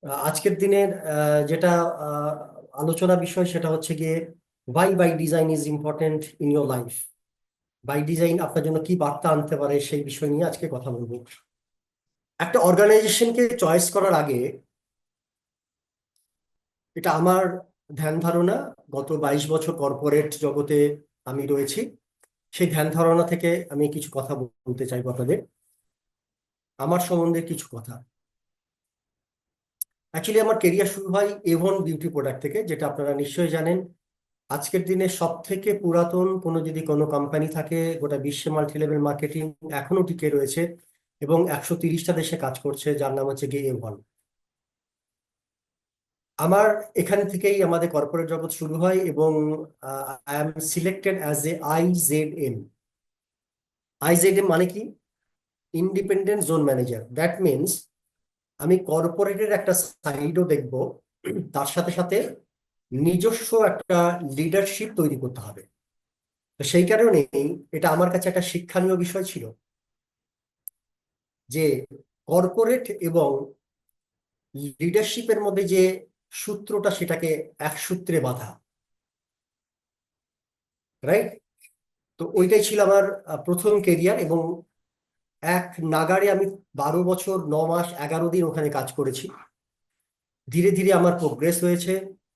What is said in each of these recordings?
আজকের দিনের যেটা আলোচনা বিষয় সেটা হচ্ছে গিয়ে why by design is important in your life. By design আপনার জন্য কি বার্তা আনতে পারে সেই বিষয় নিয়ে আজকে কথা বলবো। একটা অর্গানাইজেশনকে চয়েস করার আগে, এটা আমার ধ্যান ধারণা, গত 22 বছর কর্পোরেট জগতে আমি রয়েছি, সেই ধ্যান ধারণা থেকে আমি কিছু কথা বলতে চাইবো আপনাদের, আমার সম্বন্ধে কিছু কথা। অ্যাকচুয়ালি আমার কেরিয়ার শুরু হয় এভন বিউটি প্রোডাক্ট থেকে, যেটা আপনারা নিশ্চয়ই জানেন। আজকের দিনে সব থেকে পুরাতন যদি কোনো কোম্পানি থাকে গোটা বিশ্বে, মাল্টি লেভেল মার্কেটিং এখনো টিকে রয়েছে এবং 130টা দেশে কাজ করছে, যার নাম হচ্ছে গিয়ে এভন। আমার এখান থেকেই আমাদের কর্পোরেট জগৎ শুরু হয় এবং I am selected as a IZM। IZM মানে কি? Independent zone manager. That means আমি কর্পোরেটের একটা সাইডও দেখব, তার সাথে সাথে নিজস্ব একটা লিডারশিপ তৈরি করতে হবে। তো সেই কারণেই এটা আমার কাছে একটা শিক্ষণীয় বিষয় ছিল যে কর্পোরেট এবং লিডারশিপের মধ্যে যে সূত্রটা, সেটাকে এক সূত্রে বাঁধা, রাইট? তো ওইটাই ছিল আমার প্রথম কেরিয়ার এবং এক নাগাড়ে আমি 12 বছর 9 মাস 11 দিন ওখানে কাজ করেছি। ধীরে ধীরে আমার প্রোগ্রেস হয়েছে,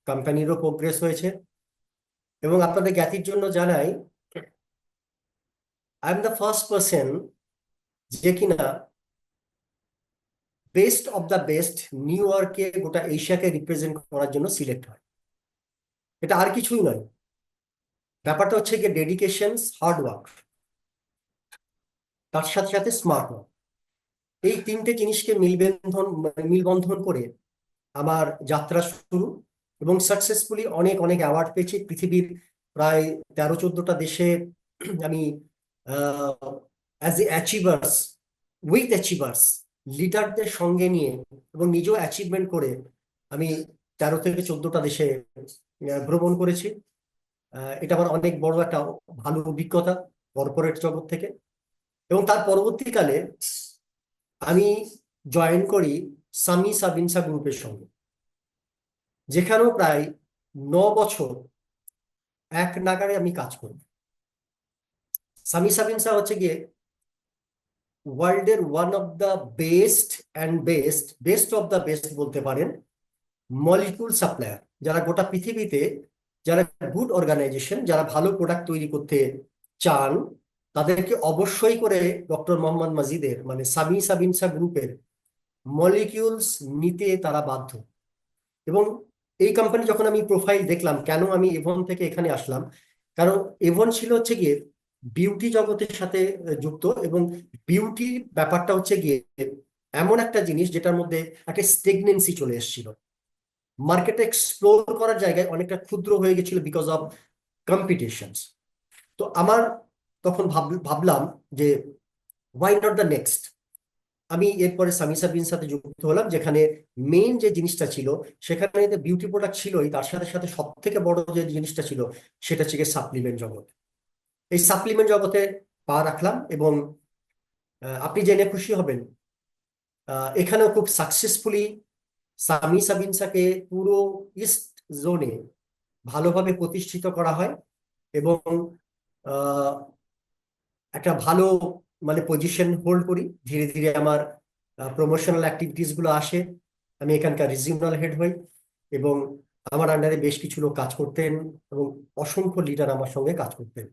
কোম্পানিরও প্রোগ্রেস হয়েছে। এবং আপনাদের জ্ঞাতির জন্য জানাই, I am the first person যে কিনা best of the best new ইয়র্কে গোটা এশিয়াকে রিপ্রেজেন্ট করার জন্য সিলেক্ট হয়। এটা আর কিছুই নয়, ব্যাপারটা হচ্ছে গিয়ে ডেডিকেশন, হার্ড ওয়ার্ক, তার সাথে সাথে স্মার্ট ওয়ার্ক। এই তিনটে জিনিসকে মিলবন্ধন করে আমার যাত্রা শুরু এবং সাকসেসফুলি অনেক অনেক অ্যাওয়ার্ড পেয়েছি পৃথিবীর প্রায় 13-14টা দেশে। আমি as a achievers, with achievers, লিডারদের সঙ্গে নিয়ে এবং নিজেও অ্যাচিভমেন্ট করে আমি 13 থেকে 14টা দেশে ভ্রমণ করেছি। এটা আমার অনেক বড় একটা ভালো অভিজ্ঞতা কর্পোরেট জগৎ থেকে। এবং তার পরবর্তীকালে আমি জয়েন করি সামি সাবিনসা গ্রুপের সঙ্গে, যেখানেও প্রায় 9 বছর এক নাগাড়ে আমি কাজ করি। সামি সাবিনসা হচ্ছে গিয়ে ওয়ার্ল্ডের one of the best and best of the best বলতে পারেন মলিকুল সাপ্লায়ার, যারা গোটা পৃথিবীতে, যারা গুড অর্গানাইজেশন, যারা ভালো প্রোডাক্ট তৈরি করতে চান, তাদেরকে অবশ্যই করে ডক্টর মোহাম্মদ মাজিদের মানে সামি সাবিনসা গ্রুপের মলিকিউলস নিতে তারা বাধ্য। এবং এই কোম্পানি যখন আমি প্রোফাইল দেখলাম, কেন আমি এভন থেকে এখানে আসলাম, কারণ এভন ছিল হচ্ছে গিয়ে বিউটি জগতের সাথে যুক্ত। এবং বিউটি ব্যাপারটা হচ্ছে গিয়ে এমন একটা জিনিস যেটার মধ্যে একটা স্টেগনেন্সি চলে এসেছিল, মার্কেটে এক্সপ্লোর করার জায়গায় অনেকটা ক্ষুদ্র হয়ে গেছিল বিকজ অফ কম্পিটিশনস। তো আমার তখন ভাবলাম যে ওয়াই নট দ্য নেক্সট। আমি এরপরে সামিসা বিন সাথে যুক্ত হলাম, যেখানে মেইন যে জিনিসটা ছিল, সেখানে বিউটি প্রোডাক্ট ছিলই, তার সাথে সাথে সব থেকে বড় যে জিনিসটা ছিল সেটা হচ্ছে সাপ্লিমেন্ট জগৎ। এই সাপ্লিমেন্ট জগতে পা রাখলাম এবং আপনি জেনে খুশি হবেন, এখানেও খুব সাকসেসফুলি সামি সাবিনসাকে পুরো ইস্ট জোনে ভালোভাবে প্রতিষ্ঠিত করা হয় এবং আহ, একটা ভালো পজিশন হোল্ড করি। ধীরে ধীরে আমার প্রমোশনাল অ্যাক্টিভিটিস গুলো আসে, আমি এখানকার রিজিওনাল হেড হই এবং আমার আন্ডারে বেশ কিছু লোক কাজ করতেন এবং অসংখ্য লিডার আমার সঙ্গে কাজ করতেন।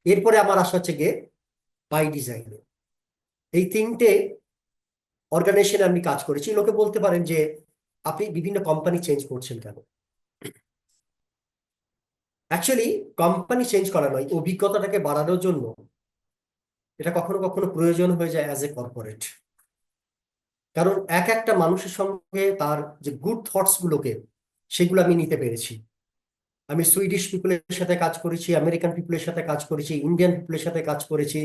এরপরে আমার আসা হচ্ছে গিয়ে বাই ডিজাইনে। এই তিনটে অর্গানাইজেশনে আমি কাজ করেছি। লোকে বলতে পারেন যে আপনি বিভিন্ন কোম্পানি চেঞ্জ করছেন কেন? অ্যাকচুয়ালি কোম্পানি চেঞ্জ করা নয়, অভিজ্ঞতাটাকে বাড়ানোর জন্য এটা কখনো কখনো প্রয়োজন হয়ে যায় অ্যাজ এ কর্পোরেট। কারণ এক একটা মানুষের সঙ্গে তার যে গুড থটস গুলোকে, সেগুলো আমি নিতে পেরেছি। আমি সুইডিশ পিপলের সাথে কাজ করেছি, আমেরিকান পিপলের সাথে কাজ করেছি, ইন্ডিয়ান পিপলের সাথে কাজ করেছি,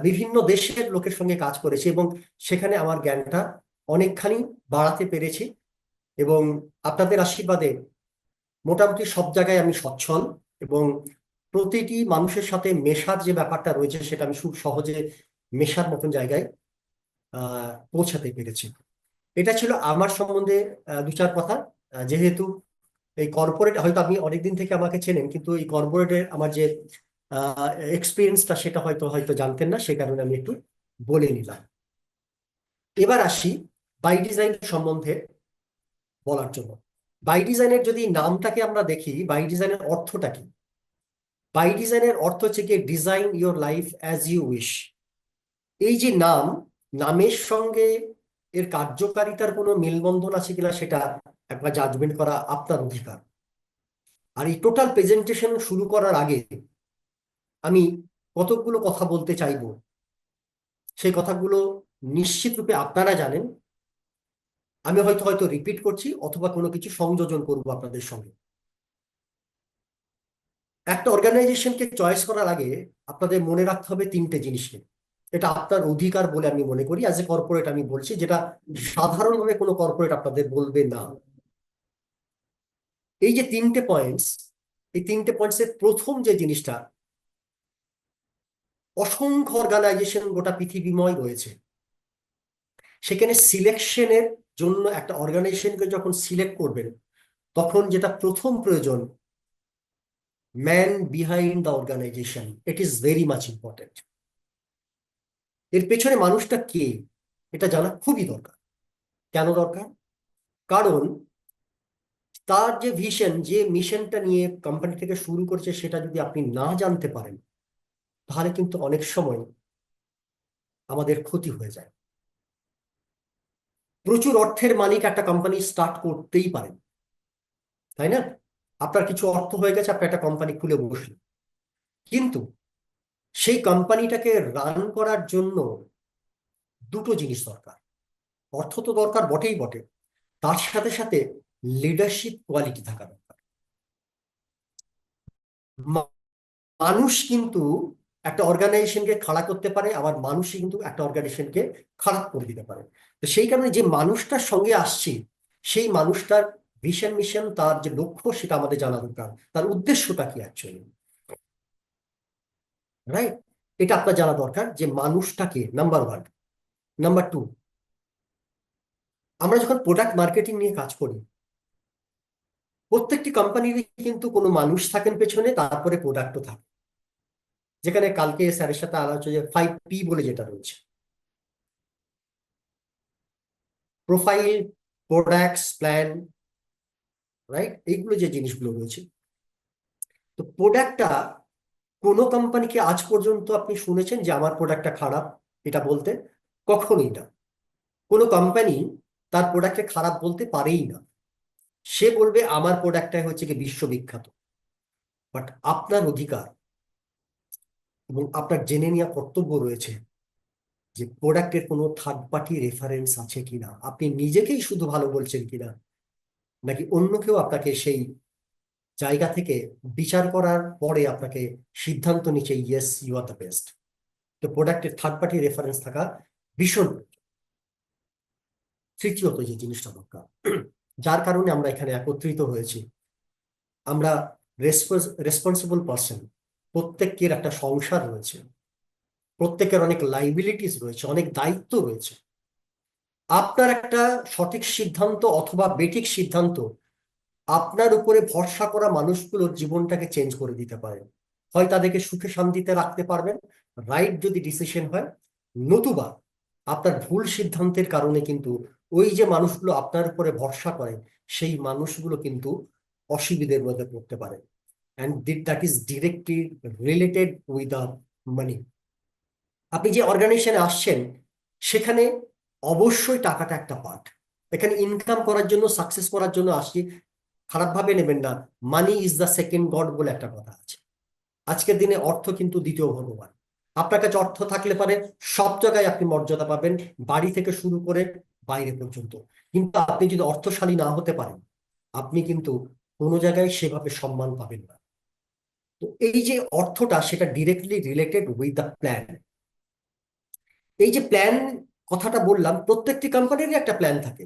বিভিন্ন দেশের লোকের সঙ্গে কাজ করেছি এবং সেখানে আমার জ্ঞানটা অনেকখানি বাড়াতে পেরেছি। এবং আপনাদের আশীর্বাদে মোটামুটি সব জায়গায় আমি সচ্ছল এবং প্রতিটি মানুষের সাথে মেশার যে ব্যাপারটা রয়েছে, সেটা আমি খুব সহজে মেশার মতন জায়গায় পৌঁছাতে পেরেছি। এটা ছিল আমার সম্বন্ধে দু চার কথা। যেহেতু এই কর্পোরেট, হয়তো আপনি অনেকদিন থেকে আমাকে চেনেন, কিন্তু এই কর্পোরেটের আমার যে এক্সপিরিয়েন্সটা সেটা হয়তো হয়তো জানতেন না, সে কারণে আমি একটু বলে নিলাম। এবার আসি বাই ডিজাইন সম্বন্ধে বলার জন্য। বাই ডিজাইনের যদি নামটাকে আমরা দেখি, বাই ডিজাইনের অর্থটা কি? বাই ডিজাইনের অর্থ হচ্ছে কি, design your life as you wish. এই যে নাম, নামের সঙ্গে এর কার্যকারিতার কোনো মেলবন্ধন আছে কিনা সেটা একবার জাজমেন্ট করা আপনার অধিকার। আর এই টোটাল প্রেজেন্টেশন শুরু করার আগে আমি কতগুলো কথা বলতে চাইবো, সেই কথাগুলো নিশ্চিত রূপে আপনারা জানেন। আমি হয়তো হয়তো রিপিট করছি অথবা কোনো কিছু সংযোজন করবো আপনাদের সঙ্গে। একটা অর্গানাইজেশনকে চয়েস করার আগে আপনাদের মনে রাখতে হবে তিনটে জিনিসকে। এটা আপনার অধিকার বলে আমি মনে করি, অ্যাজ এ কর্পোরেট আমি বলছি, যেটা সাধারণভাবে কোনো কর্পোরেট আপনাদের বলবে না। এই যে তিনটে পয়েন্টস, এই তিনটে পয়েন্টসের প্রথম যে জিনিসটা, অসংখ্য অর্গানাইজেশন গোটা পৃথিবীময় রয়েছে, সেখানে সিলেকশনের জন্য একটা অর্গানাইজেশনকে যখন সিলেক্ট করবেন, তখন যেটা প্রথম প্রয়োজন, man behind the organization, it is very much important. এর পেছনে মানুষটা কে এটা জানা খুবই দরকার। কেন দরকার? কারণ তার যে ভিশন, যে মিশনটা নিয়ে কোম্পানি থেকে শুরু করছে, সেটা যদি আপনি না জানতে পারেন, তাহলে কিন্তু অনেক সময় আমাদের ক্ষতি হয়ে যায়। প্রচুর অর্থের মালিক একটা কোম্পানি স্টার্ট করতেই পারেন, তাই না? আপনার কিছু অর্থ হয়ে গেছে, আপনি একটা কোম্পানি খুলে বসলেন, কিন্তু সেই কোম্পানিটাকে রান করার জন্য দুটো জিনিস দরকার। অর্থ তো দরকার বটেই বটে, তার সাথে সাথে লিডারশিপ কোয়ালিটি থাকা দরকার। মানুষ কিন্তু একটা অর্গানাইজেশনকে খাড়া করতে পারে, আবার মানুষই কিন্তু একটা অর্গানাইজেশনকে খারাপ করে দিতে পারে। তো সেই কারণে যে মানুষটার সঙ্গে আসছি, সেই মানুষটার ভিশন মিশন, তার যে লক্ষ্য, সেটা আমাদের জানা দরকার। তার উদ্দেশ্যটা কি অ্যাকচুয়ালি, রাইট? এটা আপনার জানা দরকার যে মানুষটাকে, নাম্বার ওয়ান। নাম্বার টু, আমরা যখন প্রোডাক্ট মার্কেটিং নিয়ে কাজ করি, প্রত্যেকটি কোম্পানিরই কিন্তু কোনো মানুষ থাকেন পেছনে, তারপরে প্রোডাক্টও থাকে। যেখানে কালকে স্যারের সাথে আলোচনা, যে 5P বলে যেটা রয়েছে, প্রোফাইল, প্রোডাক্টস, প্ল্যান, রাইট? এইগুলো যে জিনিসগুলো রয়েছে, তো প্রোডাক্টটা, কোনো কোম্পানিকে আজ পর্যন্ত আপনি শুনেছেন যে আমার প্রোডাক্টটা খারাপ এটা বলতে? কখনোই না। কোনো কোম্পানি তার প্রোডাক্টকে খারাপ বলতে পারেই না। সে বলবে আমার প্রোডাক্টটা হচ্ছে কি বিশ্ববিখ্যাত। বাট আপনার অধিকার এবং আপনার জেনে নেওয়া কর্তব্য রয়েছে যে প্রোডাক্টের কোনো থার্ড পার্টি রেফারেন্স আছে কিনা, আপনি নিজেকেই শুধু ভালো বলছেন কিনা, নাকি অন্য কেউ আপনাকে সেই জায়গা থেকে বিচার করার পরে আপনাকে সিদ্ধান্ত নিচ্ছে yes you are the best. তো প্রোডাক্টের থার্ড পার্টি রেফারেন্স থাকা ভীষণ। তৃতীয়ত যে জিনিসটা দরকার, যার কারণে আমরা এখানে একত্রিত হয়েছি, আমরা রেসপন্সিবল পার্সন। প্রত্যেকের একটা সংসার রয়েছে, প্রত্যেকের অনেক লাইবিলিটিস রয়েছে, অনেক দায়িত্ব রয়েছে। আপনার একটা সঠিক সিদ্ধান্ত অথবা বেঠিক সিদ্ধান্ত আপনার উপরে ভরসা করা মানুষগুলোর জীবনটাকে চেঞ্জ করে দিতে পারে। হয় তাদেরকে সুখে শান্তিতে রাখতে পারবেন, রাইট যদি ডিসিশন হয়, নতুবা আপনার ভুল সিদ্ধান্তের কারণে কিন্তু ওই যে মানুষগুলো আপনার উপরে ভরসা করে, সেই মানুষগুলো কিন্তু অসুবিধার মধ্যে পড়তে পারে। And that is directly related with the money. আপনি যে অর্গানাইজেশনে আসছেন, সেখানে অবশ্যই টাকাটা একটা পার্ট। এখানে ইনকাম করার জন্য, সাকসেস করার জন্য আসছি, খারাপ ভাবে নেবেন না। Money is the second god বলে একটা কথা আছে। আজকের দিনে অর্থ কিন্তু দ্বিতীয় ভগবান। আপনার কাছে অর্থ থাকলে পারে সব জায়গায় আপনি মর্যাদা পাবেন, বাড়ি থেকে শুরু করে বাইরে পর্যন্ত। কিন্তু আপনি যদি অর্থশালী না হতে পারেন, আপনি কিন্তু কোনো জায়গায় সেভাবে সম্মান পাবেন না। তো এই যে অর্থটা, সেটা directly related with the plan. এই যে প্ল্যান কথাটা বললাম, প্রত্যেকটি কোম্পানিরই একটা প্ল্যান থাকে।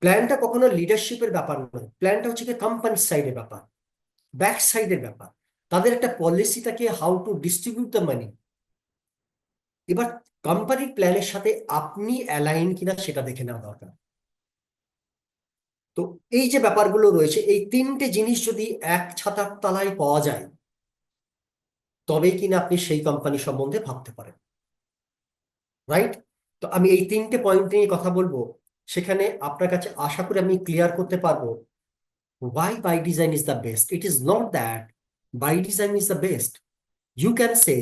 প্ল্যানটা কখনো লিডারশিপের ব্যাপার নয়, প্ল্যানটা হচ্ছে কি কোম্পানির সাইডের ব্যাপার, ব্যাক সাইডের ব্যাপার। তাদের একটা পলিসি থাকে, how to distribute the money. এবার কোম্পানির প্ল্যানের সাথে আপনি অ্যালাইন কিনা সেটা দেখে নেওয়া দরকার। তো এই যে ব্যাপারগুলো রয়েছে, এই তিনটে জিনিস যদি এক ছাতার তলায় পাওয়া যায়, তবেই কিনা আপনি সেই কোম্পানি সম্বন্ধে ভাবতে পারেন, রাইট? তো আমি এই তিনটে পয়েন্ট নিয়ে কথা বলবো। সেখানে আপনার কাছে আশা করি আমি ক্লিয়ার করতে পারবো why by design is the best. It is not that by design is the best. You can say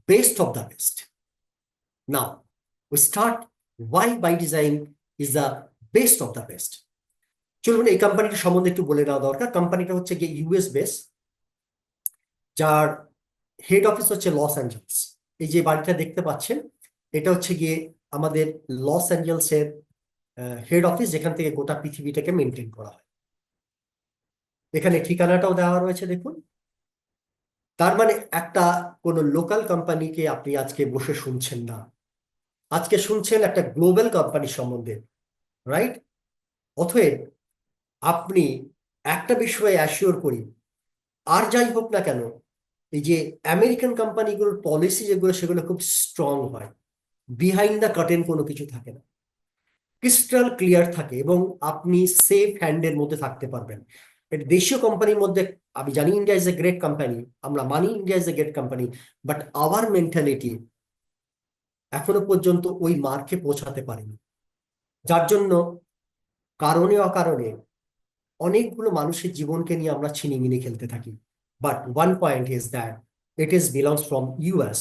best of the best. Now we start why by design is the best of the best. চলুন এই কোম্পানিটা সম্বন্ধে একটু বলে দেওয়া দরকার। কোম্পানিটা হচ্ছে গিয়ে ইউএস বেস, যার হেড অফিস হচ্ছে লস অ্যাঞ্জেলস। এই যে বাড়িটা দেখতে পাচ্ছেন, এটা হচ্ছে গিয়ে আমাদের লস অ্যাঞ্জেলসের হেড অফিস, যেখান থেকে গোটা পৃথিবীটাকে মেনটেন করা হয়। এখানে ঠিকানাটাও দেওয়া রয়েছে, দেখুন। তার মানে একটা কোনো লোকাল কোম্পানিকে আপনি আজকে বসে শুনছেন না, আজকে শুনছেন একটা গ্লোবাল কোম্পানি সম্বন্ধে, রাইট? অতএব আপনি একটা বিষয়ে অ্যাসিওর করি, আর যাই হোক না কেন, এই যে আমেরিকান কোম্পানিগুলোর পলিসি যেগুলো, সেগুলো খুব স্ট্রং হয়, বিহাইন্ড দ্য কার্টেন কোনো কিছু থাকে না, ক্রিস্টাল ক্লিয়ার থাকে, এবং আপনি সেফ হ্যান্ডের মধ্যে থাকতে পারবেন। দেশীয় কোম্পানির মধ্যে আমি জানি India is a great company, আমরা মানি India is a great company, but our mentality এখনো পর্যন্ত ওই মার্কে পৌঁছাতে পারেনি, যার জন্য কারণে অকারণে অনেকগুলো মানুষের জীবনকে নিয়ে আমরা ছিনিমিনি খেলতে থাকি। But one point is that it is belongs from US,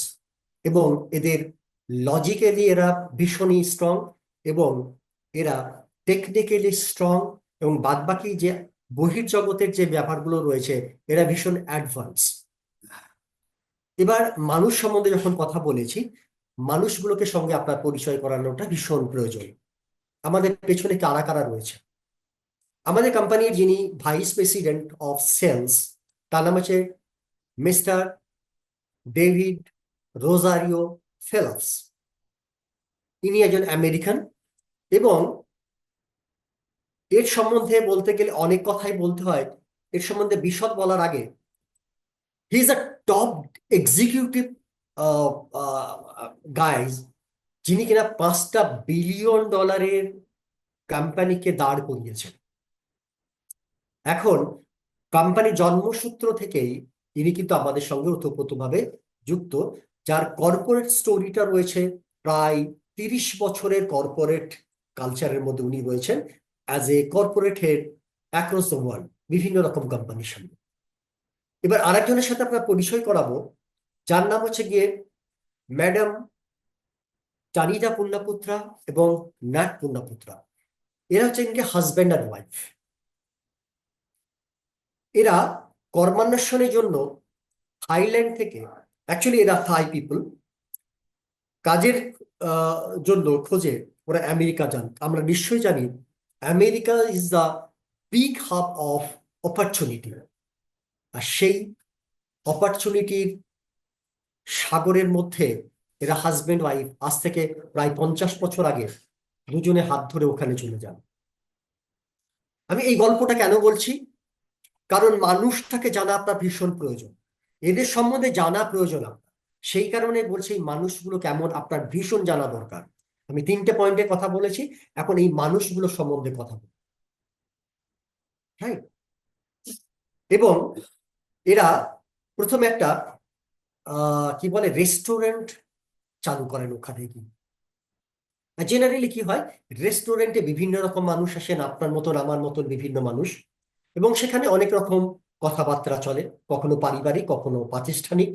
এবং এদের লজিক্যালি এরা ভীষণই স্ট্রং, এবং এরা টেকনিক্যালি স্ট্রং, এবং বাদবাকি যে বহির্জগতের যে ব্যাপারগুলো রয়েছে, এরা ভীষণ অ্যাডভান্স। এবার মানুষ সম্বন্ধে যখন কথা বলেছি, মানুষগুলোকে সঙ্গে আপনার পরিচয় করানোটা ভীষণ প্রয়োজন। আমাদের পেছনে কারা কারা রয়েছে? আমাদের কোম্পানির যিনি ভাইস প্রেসিডেন্ট অফ সেলস, তার নাম হচ্ছে মিস্টার ডেভিড রোজারিও ফেলপস। ইনি একজন আমেরিকান, এবং এর সম্বন্ধে বলতে গেলে অনেক কথাই বলতে হয়। এর সম্বন্ধে বিশদ বলার আগে, he is a top executive guys, যিনি কিনা $5টা বিলিয়ন কোম্পানিকে দাঁড় করিয়েছেন। এখন কোম্পানি জন্মসূত্র থেকেই ইনি কিন্তু আমাদের সঙ্গে ওতপ্রোতভাবে যুক্ত, যার কর্পোরেট স্টোরিটা রয়েছে প্রায় 30 বছরের কর্পোরেট কালচারের মধ্যে। উনি রয়েছেন as a corporate head across the world, বিভিন্ন রকম কোম্পানির সঙ্গে। এবার আরেকজনের সাথে আপনার পরিচয় করাবো, যার নাম হচ্ছে গিয়ে ম্যাডাম টানিদা পুণ্যপুত্রা এবং ন্যাট পুণ্যপুত্রা। এরা হচ্ছে ইনকে হাজব্যান্ড অ্যান্ড ওয়াইফ। এরা কর্মান্বেষণের জন্য থাইল্যান্ড থেকে, অ্যাকচুয়ালি এরা থাই পিপল, কাজের জন্য খোঁজে ওরা আমেরিকা যান। আমরা নিশ্চয়ই জানি America is the big hub of opportunity, আর সেই অপরচুনিটির সাগরের মধ্যে এরা হাজব্যান্ড ওয়াইফ আজ থেকে প্রায় 50 বছর আগে দুজনে হাত ধরে ওখানে চলে যান। আমি এই গল্পটা কেন বলছি? কারণ মানুষটাকে জানা আপনার ভীষণ প্রয়োজন, এদের সম্বন্ধে জানা প্রয়োজন আপনার। সেই কারণে বলছি এই মানুষগুলো কেমন আপনার ভীষণ জানা দরকার। আমি 3টে পয়েন্টে কথা বলেছি, এখন এই মানুষগুলো সম্বন্ধে কথা বলি, হ্যাঁ। এবং এরা প্রথমে একটা কি বলে রেস্টুরেন্ট চালু করেন ওখানে গিয়ে। জেনারেলি কি হয়, রেস্টুরেন্টে বিভিন্ন রকম মানুষ আসেন, আপনার মতন আমার মতন বিভিন্ন মানুষ, এবং সেখানে অনেক রকম কথাবার্তা চলে, কখনো পারিবারিক, কখনো প্রাতিষ্ঠানিক।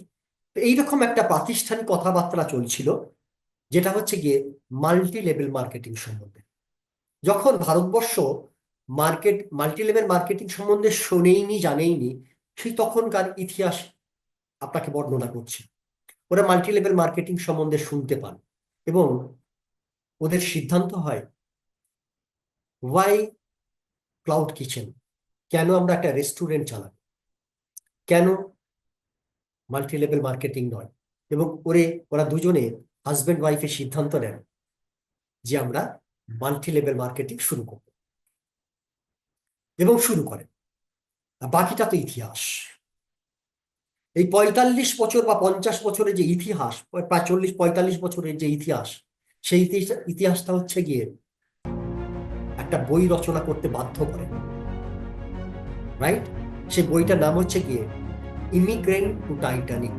এইরকম একটা প্রাতিষ্ঠানিক কথাবার্তা চলছিল, যেটা হচ্ছে গিয়ে মাল্টি লেভেল মার্কেটিং সম্বন্ধে। যখন ভারতবর্ষ মাল্টি লেভেল মার্কেটিং সম্বন্ধে শোনেইনি, জানেইনি, সেই তখনকার ইতিহাস আপনাকে বর্ণনা করছি। ওরা মাল্টি লেভেল মার্কেটিং সম্বন্ধে শুনতে পান, এবং ওদের সিদ্ধান্ত হয় ওয়াই ক্লাউড কিচেন, কেন আমরা একটা রেস্টুরেন্ট চালাবো, কেন মাল্টি লেভেল মার্কেটিং নয়। এবং ওরা দুজনে হাজব্যান্ড ওয়াইফের সিদ্ধান্ত নেন যে আমরা মাল্টি লেভেল মার্কেটিং শুরু করব, এবং শুরু করেন। বাকিটা তো ইতিহাস। এই 45 বছর বা 50 বছরের যে ইতিহাস, প্রায় 40-45 বছরের যে ইতিহাস, সেই ইতিহাসটা হচ্ছে গিয়ে একটা একটা বই রচনা করতে বাধ্য করে, রাইট? সেই বইটার নাম হচ্ছে গিয়ে ইমিগ্রেন্ট টু টাইটানিক।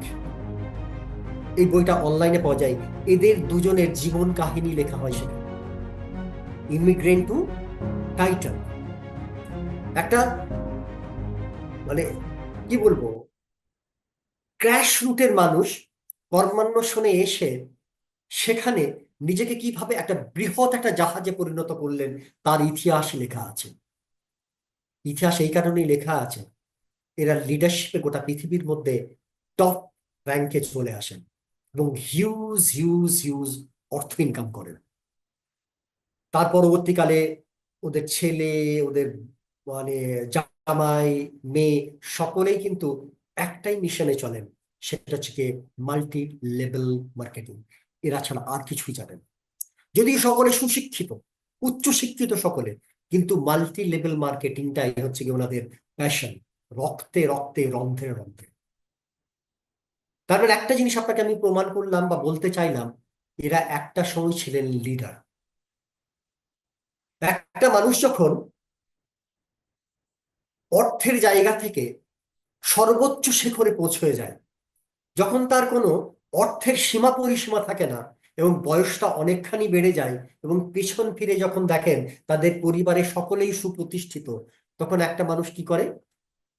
এই বইটা অনলাইনে পাওয়া যায়। এদের দুজনের জীবন কাহিনী লেখা হয় সেখানে, ইমিগ্রেন্ট টু টাইটান। একটা মানে কি বলবো, ক্র্যাশ রুটের মানুষ কর্মান্বেষণে এসে সেখানে নিজেকে কিভাবে একটা বৃহৎ একটা জাহাজে পরিণত করলেন তার ইতিহাস লেখা আছে। ইতিহাস এই কারণেই লেখা আছে, এরা লিডারশিপে গোটা পৃথিবীর মধ্যে টপ র্যাঙ্কে চলে আসেন এবং হিউজ হিউজ হিউজ অর্থ ইনকাম করেন। তার পরবর্তীকালে ওদের ছেলে, ওদের মানে জামাই, মেয়ে সকলেই কিন্তু একটাই মিশনে চলেন, সেটা হচ্ছে কি মাল্টি লেভেল মার্কেটিং। এরা ছাড়া আর কিছুই জানেন না। যদিও সকলে সুশিক্ষিত, উচ্চ শিক্ষিত সকলে, কিন্তু মাল্টি লেভেল মার্কেটিংটাই হচ্ছে কি ওনাদের প্যাশন, রক্তে রক্তে রন্ধ্রে রন্ধ্রে। তার মানে একটা জিনিস আপনাকে আমি প্রমাণ করলাম বা বলতে চাইলাম, এরা একটা সময় ছিলেন লিডার। একটা মানুষ যখন অর্থের জায়গা থেকে সর্বোচ্চ শিখরে পৌঁছে যায়, যখন তার কোনো অর্থের সীমা পরিসীমা থাকে না এবং বয়সটা অনেকখানি বেড়ে যায় এবং পিছন ফিরে যখন দেখেন তাদের পরিবারে সকলেই সুপ্রতিষ্ঠিত, তখন একটা মানুষ কি করে,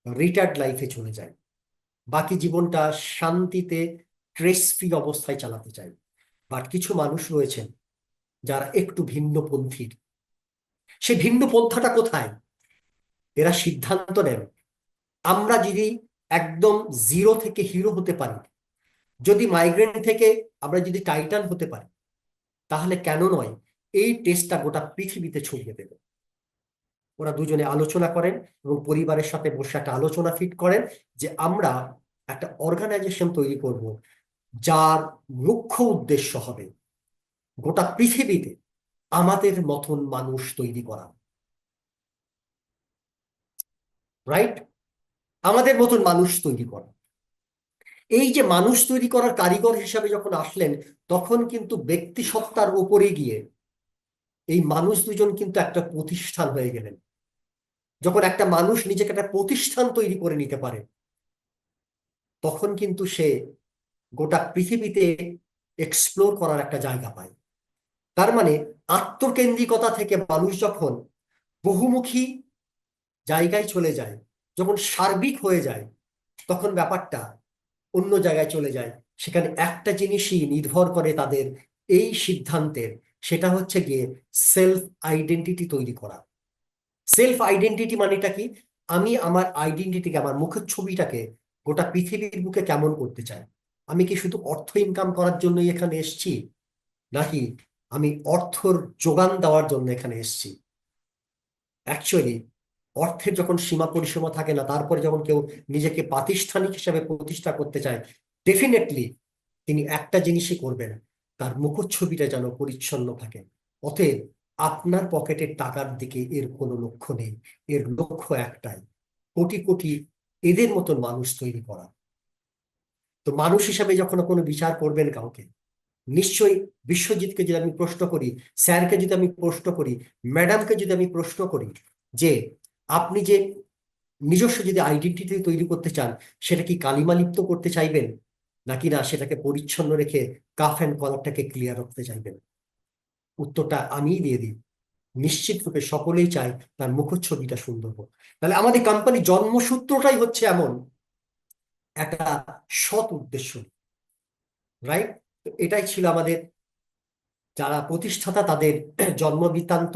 রিটায়ার্ড লাইফে চলে যায়, বাকি জীবনটা শান্তিতে স্ট্রেস ফ্রি অবস্থায় চালাতে চায়। বাট কিছু মানুষ রয়েছেন যারা একটু ভিন্ন পন্থীর। সেই ভিন্ন পন্থাটা কোথায়? এরা সিদ্ধান্ত নেন, আমরা যদি একদম জিরো থেকে হিরো হতে পারি, যদি মাইগ্রেন্ট থেকে আমরা যদি টাইটান হতে পারি, তাহলে কেন নয় এই টেস্টটা গোটা পৃথিবীতে ছড়িয়ে দেবে। ওরা দুজনে আলোচনা করেন এবং পরিবারের সাথে বসে একটা আলোচনা ফিট করেন যে আমরা একটা অর্গানাইজেশন তৈরি করব, যার মুখ্য উদ্দেশ্য হবে গোটা পৃথিবীতে আমাদের মতন মানুষ তৈরি করা, রাইট? আমাদের মতন মানুষ তৈরি করা। এই যে মানুষ তৈরি করার কারিগর হিসাবে যখন আসলেন, তখন কিন্তু ব্যক্তি সত্তার উপরে গিয়ে এই মানুষ দুজন কিন্তু একটা প্রতিষ্ঠান হয়ে গেলেন। যখন একটা মানুষ নিজেকে একটা প্রতিষ্ঠান তৈরি করে নিতে পারে, তখন কিন্তু সে গোটা পৃথিবীতে এক্সপ্লোর করার একটা জায়গা পায়। তার মানে আত্মকেন্দ্রিকতা থেকে মানুষ যখন বহুমুখী জায়গায় চলে যায়, যখন সার্বিক হয়ে যায়, তখন ব্যাপারটা অন্য জায়গায় চলে যায়। সেখানে একটা জিনিসই নির্ভর করে তাদের এই সিদ্ধান্তের, সেটা হচ্ছে গিয়ে সেলফ আইডেন্টিটি তৈরি করা। সেলফ আইডেন্টিটি মানেটা কি? আমি আমার আইডেন্টিটিকে, আমার মুখের ছবিটাকে গোটা পৃথিবীর বুকে কেমন করতে চাই? আমি কি শুধু অর্থ ইনকাম করার জন্যই এখানে এসেছি, নাকি আমি অর্থর যোগান দেওয়ার জন্য এখানে এসেছি? অ্যাকচুয়ালি অর্থের যখন সীমা পরিসীমা থাকে না, তারপরে যখন কেউ নিজেকে প্রাতিষ্ঠানিক হিসাবে প্রতিষ্ঠা করতে চায়, ডেফিনেটলি তিনি একটা জিনিসই করবেন, তার মুখচ্ছবিটা যেন পরিচ্ছন্ন থাকে। অতএব আপনার পকেটের টাকার দিকে এর কোনো লক্ষ্য নেই, এর লক্ষ্য একটাই, কোটি কোটি এদের মতন মানুষ তৈরি করা। তো মানুষ হিসাবে যখন কোনো বিচার করবেন কাউকে, নিশ্চয়ই বিশ্বজিৎকে যদি আমি প্রশ্ন করি, স্যারকে যদি আমি প্রশ্ন করি, ম্যাডামকে যদি আমি প্রশ্ন করি যে আপনি যে নিজস্ব যদি আইডেন্টিটি তৈরি করতে চান, সেটা কি কালিমা লিপ্ত করতে চাইবেন, নাকি না সেটাকে পরিচ্ছন্ন রেখে কাফ অ্যান্ড কলারটাকে ক্লিয়ার রাখতে চাইবেন? উত্তরটা আমিই দিয়ে দিই, নিশ্চিত রূপে সকলেই চায় তার মুখচ্ছবিটা সুন্দর হোক। তাহলে আমাদের কোম্পানি জন্মসূত্রটাই হচ্ছে এমন একটা সৎ উদ্দেশ্য, রাইট? এটাই ছিল আমাদের যারা প্রতিষ্ঠাতা তাদের জন্ম বৃত্তান্ত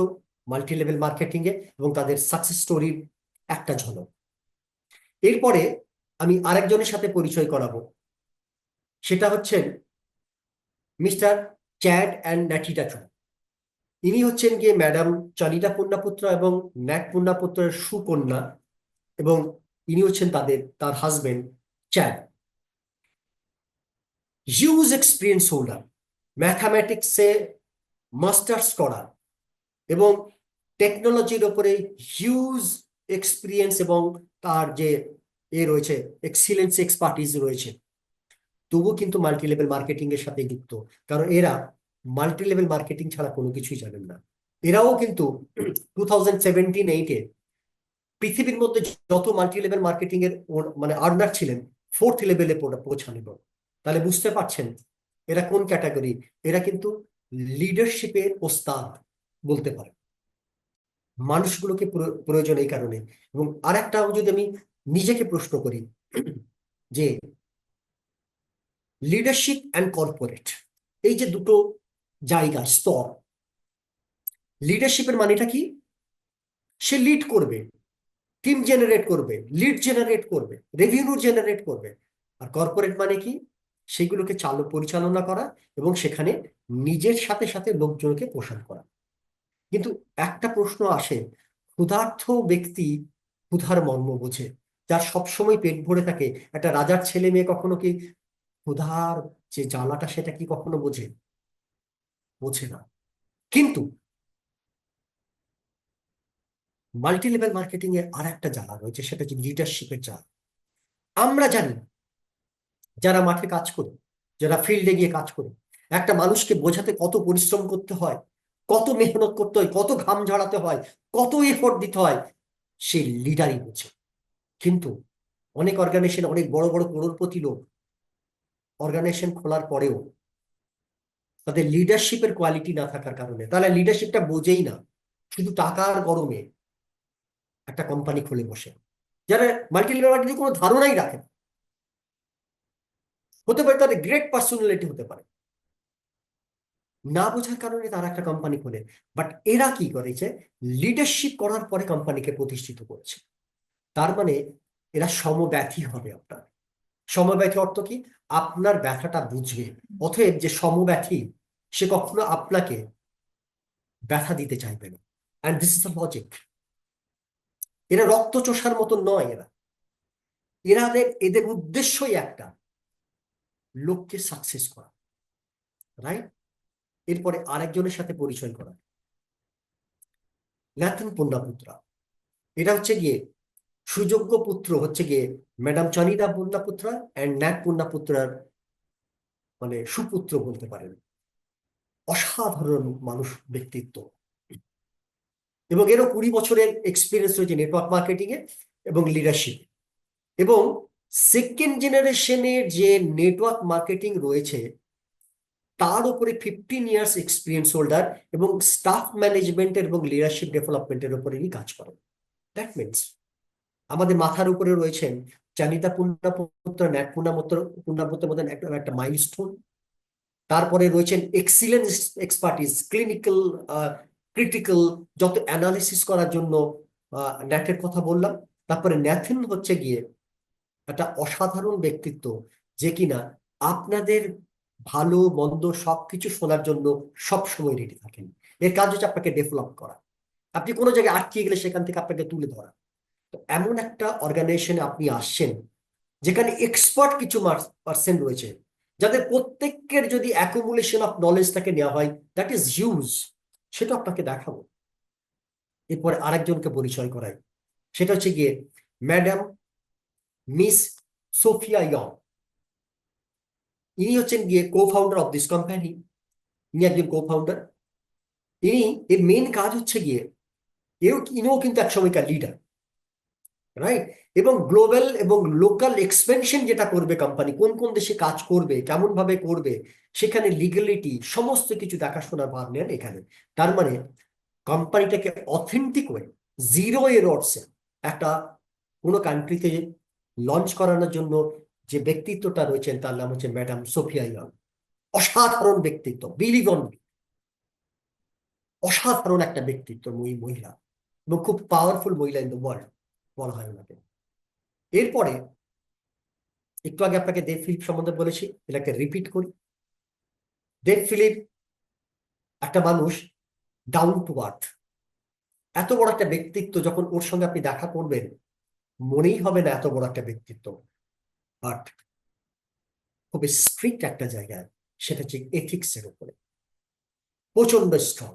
মাল্টি লেভেল মার্কেটিং এ এবং তাদের সাকসেস স্টোরির একটা ঝলক। এরপরে আমি আরেকজনের সাথে পরিচয় করাবো, সেটা হচ্ছেন মিস্টার চ্যাড অ্যান্ড ন্যাটিটা চু। ইনি হচ্ছেন গিয়ে ম্যাডাম চানিটা পুণ্যাপুত্র এবং ন্যাট পুণ্যাপুত্রের সুকন্যা, এবং ইনি হচ্ছেন তার husband Chad. Huge experience holder, ম্যাথামেটিক্সে মাস্টার্স করা এবং টেকনোলজির উপরে হিউজ এক্সপিরিয়েন্স এবং তার যে রয়েছে এক্সিলেন্স এক্সপার্টিস রয়েছে, তবুও কিন্তু মাল্টি লেভেল মার্কেটিং এর সাথে যুক্ত, কারণ এরা মাল্টি লেভেল মার্কেটিং ছাড়া কোনো কিছুই জানেন না। এরাও কিন্তু 2017-18 পৃথিবীর মধ্যে যত মাল্টি লেভেল মার্কেটিং এর মানে আর্নার ছিলেন 4th লেভেলে পৌঁছানো। তাহলে বুঝতে পারছেন এরা কোন ক্যাটাগরি। এরা কিন্তু লিডারশিপের ওস্তাদ বলতে পারে। মানুষগুলোকে প্রয়োজন এই কারণে। এবং আরেকটা যদি আমি নিজেকে প্রশ্ন করি যে লিডারশিপ অ্যান্ড কর্পোরেট, এই যে দুটো জায়গা স্তর, লিডারশিপের মানেটা কি? সে লিড করবে, টিম জেনারেট করবে, লিড জেনারেট করবে, রেভিনিউ জেনারেট করবে। আর কর্পোরেট মানে কি? সেগুলোকে পরিচালনা করা এবং সেখানে নিজের সাথে সাথে লোকজনকে পোষণ করা। কিন্তু একটা প্রশ্ন আসে, ক্ষুধার্ত ব্যক্তি ক্ষুধার মর্ম বোঝে। যার সবসময় পেট ভরে থাকে, একটা রাজার ছেলে মেয়ে কখনো কি ক্ষুধার যে জ্বালাটা সেটা কি কখনো বোঝে? বোঝে না। কিন্তু মাল্টি লেভেল মার্কেটিং এর আর একটা জ্বালা রয়েছে, সেটা হচ্ছে লিডারশিপের জ্বালা। আমরা জানি, যারা মাঠে কাজ করে, যারা ফিল্ডে গিয়ে কাজ করে, একটা মানুষকে বোঝাতে কত পরিশ্রম করতে হয়, কত মেহনত করতে হয়, কত ঘাম ঝরাতে হয়, কত এফোর্ট দিতে হয়, সে লিডারই বোঝে। কিন্তু অনেক অর্গানাইজেশন, অনেক বড় বড় করোড়পতি লোক অর্গানাইজেশন খোলার পরেও তাদের লিডারশিপের কোয়ালিটি না থাকার কারণে তারা লিডারশিপটা বোঝেই না, শুধু টাকার গরমে একটা কোম্পানি খুলে বসে, যারা মাল্টি লেভেল মার্কেটিং কোনো ধারণাই রাখে না। হতে পারে তাদের গ্রেট পার্সোনালিটি হতে পারে, না বোঝার কারণে তারা একটা কোম্পানি খোলে। বাট এরা কি করেছে? লিডারশিপ করার পরে কোম্পানিকে প্রতিষ্ঠিত করেছে। তার মানে এরা সমব্যথী হবে আপনার। সমব্যথী অর্থ কি? আপনার ব্যথাটা বুঝবে। অতএব যে সমব্যথী, সে কখনো আপনাকে ব্যথা দিতে চাইবে না। And this is the logic. এরা রক্ত চোষার মতো নয়। এদের উদ্দেশ্যই একটা, লোককে সাকসেস করা, রাইট? এরপরে আরেকজনের সাথে পরিচয় করা, ন্যাথন পুন্নাপুত্রা। এটা হচ্ছে গিয়ে সুযোগ্য পুত্র, হচ্ছে গিয়ে ম্যাডাম চানিদা পুন্নাপুত্রা অ্যান্ড ন্যাট পুন্নাপুত্রার মানে সুপুত্র বলতে পারেন। অসাধারণ মানুষ, ব্যক্তিত্ব। এবং এরও 20 বছরের এক্সপিরিয়েন্স রয়েছে নেটওয়ার্ক মার্কেটিং এ এবং লিডারশিপ। এবং সেকেন্ড জেনারেশনের যে নেটওয়ার্ক মার্কেটিং রয়েছে তার উপরে 15 ইয়ার্স এক্সপিরিয়েন্স হোল্ডার এবং স্টাফ ম্যানেজমেন্টের এবং লিডারশিপ ডেভেলপমেন্টের উপরে কাজ করেন। দ্যাট মিনস আমাদের মাথার উপরে রয়েছেন চানিতা পুন্নাপুত্র, ন্যাট পুন্নাপুত্রের মধ্যে একটা একটা মাইলস্টোন। তারপরে রয়েছেন এক্সিলেন্স এক্সপার্টিস, ক্লিনিক্যাল, ক্রিটিক্যাল, যত অ্যানালিসিস করার জন্য ন্যাটের কথা বললাম। তারপরে ন্যাথিন হচ্ছে গিয়ে একটা অসাধারণ ব্যক্তিত্ব, যে কিনা আপনাদের ভালো মন্দ সবকিছু শোনার জন্য সব সময় রেডি থাকেন। এর কাজ হচ্ছে আপনাকে ডেভেলপ করা, আপনি কোনো জায়গায় আটকে গেলে সেখান থেকে আপনাকে তুলে ধরা। তো এমন একটা অর্গানাইজেশনে আপনি আসছেন যেখানে এক্সপার্ট কিছু পার্সেন্ট রয়েছে, যাদের প্রত্যেকের যদি অ্যাকুমুলেশন অফ নলেজ তাকে নেওয়া হয়, দ্যাট ইজ হিউজ। সেটা আপনাকে দেখাবো। এরপরে আরেকজনকে পরিচয় করাই, সেটা হচ্ছে গিয়ে ম্যাডাম মিস সোফিয়া ইয়ং। ইনি হচ্ছেন গিয়ে কো ফাউন্ডার অফ দিস কোম্পানি। ইনি একজন কো ফাউন্ডার। ইনি এর মেন কাজ হচ্ছে গিয়ে, ইনিও কিন্তু এক সময়কার লিডার, রাইট? এবং গ্লোবাল এবং লোকাল এক্সপেনশন যেটা করবে কোম্পানি, কোন কোন দেশে কাজ করবে, কেমন ভাবে করবে, সেখানে লিগালিটি সমস্ত কিছু দেখাশোনার ভার নেন এখানে। তার মানে কোম্পানিটাকে অথেন্টিক ওয়ে, জিরো এরর্সে একটা কোনো কান্ট্রিতে লঞ্চ করানোর জন্য যে ব্যক্তিত্বটা রয়েছেন তার নাম হচ্ছে ম্যাডাম সোফিয়া ইয়ং। অসাধারণ ব্যক্তিত্ব, বিলিভ অন মি, অসাধারণ একটা ব্যক্তিত্ব মহিলা, এবং খুব পাওয়ারফুল মহিলা ইন দ্য ওয়ার্ল্ড বলা হয় ওনাকে। এরপরে একটু আগে আপনাকে দেব ফিলিপ সম্বন্ধে বলেছি, এটাকে রিপিট করি। দেব ফিলিপ একটা মানুষ, ডাউন টু আর্থ, এত বড় একটা ব্যক্তিত্ব, যখন ওর সঙ্গে আপনি দেখা করবেন মনেই হবে না এত বড় একটা ব্যক্তিত্ব। বাট খুব স্ট্রিক্ট একটা জায়গায়, সেটা হচ্ছে এথিক্স এর উপরে প্রচন্ড স্ট্রং।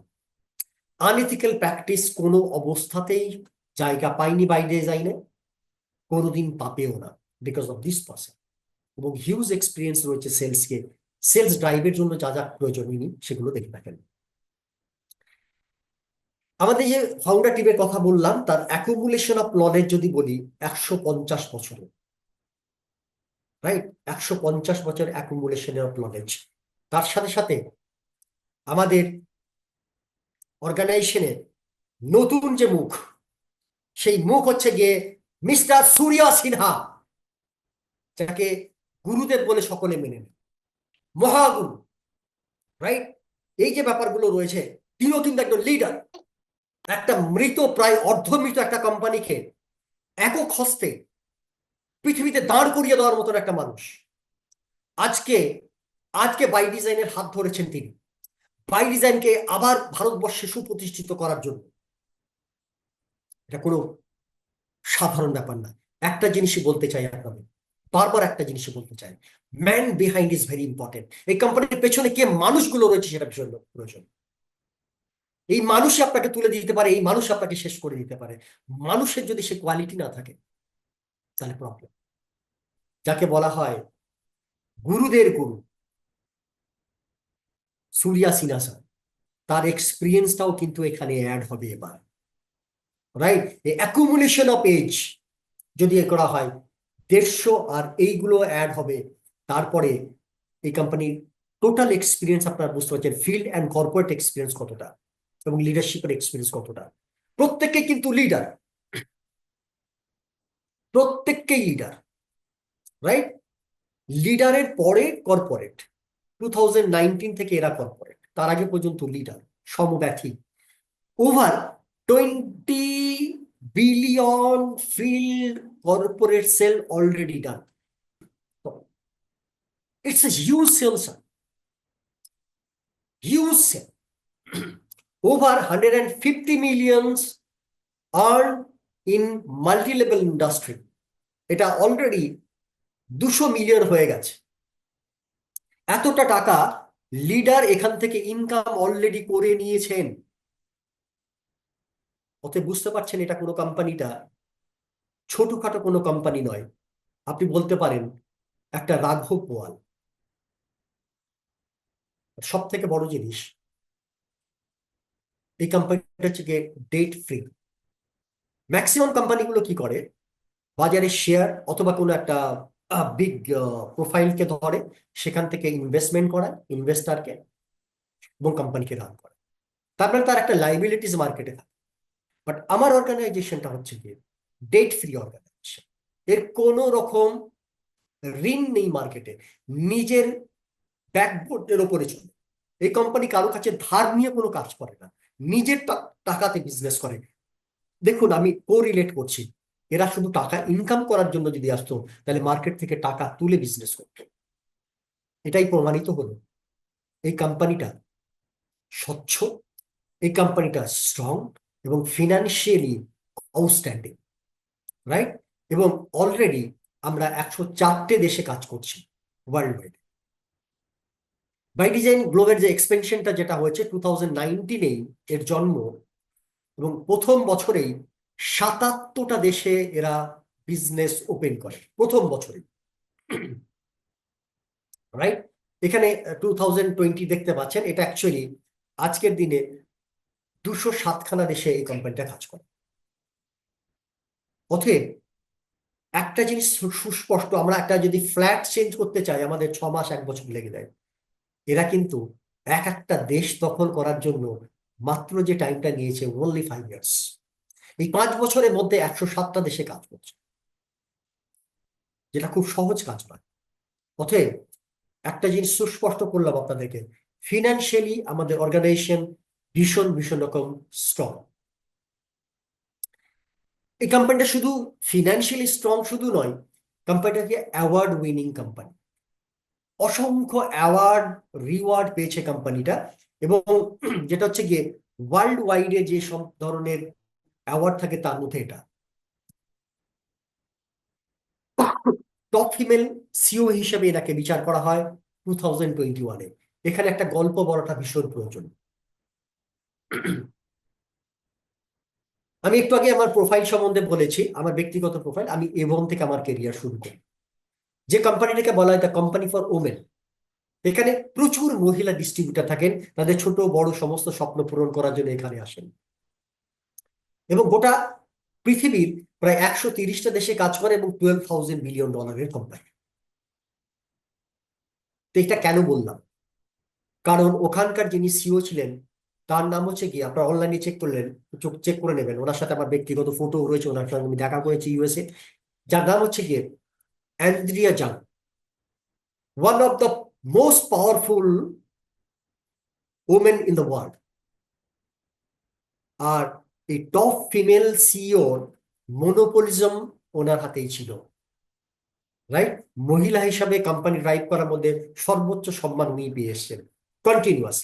আনএথিক্যাল প্র্যাকটিস কোনো অবস্থাতেই জায়গা পায়নি, বাইরে যায় না, কোনোদিন পাবেও না, বিকজ অফ দিস পার্সন। এবং হিউজ এক্সপিরিয়েন্স রয়েছে সেলস ড্রাইভের জন্য যা যা প্রয়োজন সেগুলো দেখে থাকেন। আমাদের যে ফাউন্ডার টিমের কথা বললাম তার অ্যাকুমুলেশন অফ নলেজ যদি বলি 150 বছরের, রাইট? 150 বছর অ্যাকুমুলেশন অফ নলেজ। তার সাথে সাথে আমাদের অর্গানাইজেশনের নতুন যে মুখ, সেই মুখ হচ্ছে গিয়ে মিস্টার সূর্য সিনহা, যাকে গুরুদেব বলে সকলে মেনে নেয়, মহাগুরু, রাইট? এই যে ব্যাপারগুলো রয়েছে, তিনিও কিন্তু একজন লিডার। একটা মৃত, প্রায় অর্ধমৃত একটা কোম্পানিকে একক হস্তে পৃথিবীতে দাঁড় করিয়ে দেওয়ার মতন একটা মানুষ। আজকে আজকে বাই ডিজাইনের হাত ধরেছেন তিনি, বাই ডিজাইনকে আবার ভারতবর্ষে সুপ্রতিষ্ঠিত করার জন্য। এটা কোনো সাধারণ ব্যাপার না। একটা জিনিসই বলতে চাই আপনাদের, বারবার একটা জিনিসই বলতে চাই, man behind is very important. এই কোম্পানির পেছনে কে মানুষগুলো রয়েছে সেটা ভীষণ প্রয়োজন। এই মানুষই আপনাকে তুলে দিতে পারে, এই মানুষ আপনাকে শেষ করে দিতে পারে। মানুষের যদি সে কোয়ালিটি না থাকে তাহলে প্রবলেম। যাকে বলা হয় গুরুদের গুরু সূর্য সিনহা স্যার, তার এক্সপিরিয়েন্সটাও কিন্তু এখানে অ্যাড হবে এবার, রাইট? অ্যাকুমুলেশন অফ এজ যদি এ করা হয় 150, আর এইগুলো অ্যাড হবে, তারপরে এই কোম্পানির টোটাল এক্সপিরিয়েন্স আপনারা বুঝতে পারছেন, ফিল্ড অ্যান্ড কর্পোরেট এক্সপিরিয়েন্স কতটা এবং লিডারশিপের এক্সপিরিয়েন্স কতটা। প্রত্যেককে কিন্তু লিডার, প্রত্যেককেই লিডার, রাইট? লিডারের পরে কর্পোরেট, 2019 থেকে এরা কর্পোরেট, তার আগে পর্যন্ত লিডার সমব্যথী। Over 20 billion field corporate sale already done. It's a huge sale, sir. Huge sale. Over 150 millions earned in multi-level industry. এটা অলরেডি 200 মিলিয়ন হয়ে গেছে। এতটা টাকা লিডার এখান থেকে ইনকাম অলরেডি করে নিয়েছেন। ওতে বুঝতে পারছেন এটা কোনো কোম্পানিটা ছোটখাটো কোনো কোম্পানি নয়। আপনি বলতে পারেন একটা রাঘব বোয়াল। সব থেকে বড় জিনিস, এই কোম্পানিটা হচ্ছে গিয়ে ডেট ফ্রি। ম্যাক্সিমাম কোম্পানিগুলো কি করে, বাজারে শেয়ার অথবা কোনো একটা বিগ প্রোফাইলকে ধরে, সেখান থেকে ইনভেস্টমেন্ট করায় ইনভেস্টারকে এবং কোম্পানিকে রান করে, তারপরে তার একটা লাইবিলিটিস মার্কেটে থাকে। বাট আমার অর্গানাইজেশনটা হচ্ছে গিয়ে ডেট ফ্রি অর্গানাইজেশন। এর কোনো রকম ঋণ নেই মার্কেটে, নিজের ব্যাকবোর্ডের ওপরে চলে। এই কোম্পানি কারো কাছে ধার নিয়ে কোনো কাজ করে না, নিজের টাকাতে বিজনেস করে। দেখুন, আমি কোরিলেট করছি, এরা শুধু টাকা ইনকাম করার জন্য যদি আসতো তাহলে মার্কেট থেকে টাকা তুলে বিজনেস করতো। এটাই প্রমাণিত হলো। এই কোম্পানিটা স্বচ্ছ, এই কোম্পানিটা স্ট্রং এবং ফিনান্সিয়ালি আউটস্ট্যান্ডিং, রাইট? এবং অলরেডি আমরা 104টে দেশে কাজ করছি ওয়ার্ল্ড ওয়াইড। বাই ডিজাইন গ্লোবের যে এক্সপেনশনটা যেটা হয়েছে 2019-এই এর জন্ম, এবং প্রথম বছরেই 77টা দেশে এরা বিজনেস ওপেন করে, প্রথম বছরেই, রাইট? এখানে 2020 দেখতে পাচ্ছেন, এটা অ্যাকচুয়ালি আজকের দিনে 207খানা দেশে এই কোম্পানিটা কাজ করে। অতএব একটা জিনিস সুস্পষ্ট, আমরা একটা যদি ফ্ল্যাট চেঞ্জ করতে চাই আমাদের 6 মাস 1 বছর লেগে যায়। এরা কিন্তু একটা দেশ দখল করার জন্য মাত্র যে টাইমটা নিয়েছে ওনলি 5 ইয়ার্স, এই 5 বছরের মধ্যে 107টা দেশে কাজ করছে, যেটা খুব সহজ কাজ নয়। অতএব একটা জিনিস সুস্পষ্ট করলাম আপনাদেরকে, ফিনান্সিয়ালি আমাদের অর্গানাইজেশন ভীষণ ভীষণ রকম স্ট্রং। এই কোম্পানিটা শুধু ফিনান্সিয়ালি স্ট্রং শুধু নয়, কোম্পানিটা কি অ্যাওয়ার্ড উইনিং কোম্পানি, অসংখ্য অ্যাওয়ার্ড রিওয়ার্ড পেয়েছে কোম্পানিটা। এবং যেটা হচ্ছে গিয়ে ওয়ার্ল্ড ওয়াইডে যে সব ধরনের অ্যাওয়ার্ড থাকে তার মধ্যে এটা টপ ফিমেল সিও হিসেবে এনাকে বিচার করা হয় 2021-এ। এখানে একটা গল্প বলাটা ভীষণ প্রয়োজন। আমি একটু আগে আমার প্রোফাইল সম্বন্ধে বলেছি, আমার ব্যক্তিগত প্রোফাইল। আমি এভন থেকে আমার কেরিয়ার শুরু করি, যে কোম্পানিটাকে বলা হয় দ্য কোম্পানি ফর ওমেন। এখানে প্রচুর মহিলা ডিস্ট্রিবিউটার থাকেন, তাদের ছোট বড় সমস্ত স্বপ্ন পূরণ করার জন্য এখানে আসেন। এবং গোটা পৃথিবীর প্রায় 130টা দেশে কাজ করে এবং $12,000 বিলিয়ন কোম্পানি। তো এটা কেন বললাম? কারণ ওখানকার যিনি সিও ছিলেন তার নাম হচ্ছে কি, আপনারা অনলাইনে চেক করলেন, চেক করে নেবেন, ওনার সাথে আমার ব্যক্তিগত ফটো রয়েছে, ওনার সঙ্গে আমি দেখা করেছি ইউএসএ, যার নাম হচ্ছে গিয়ে Andrea Jung, one of the most powerful women in the world. আর এই টপ ফিমেল সিইওর মনোপলিজম ওনার হাতেই ছিল, রাইট? মহিলা হিসাবে কোম্পানি ড্রাইভ করার মধ্যে সর্বোচ্চ সম্মান উনি পেয়ে এসছেন কন্টিনিউয়াস।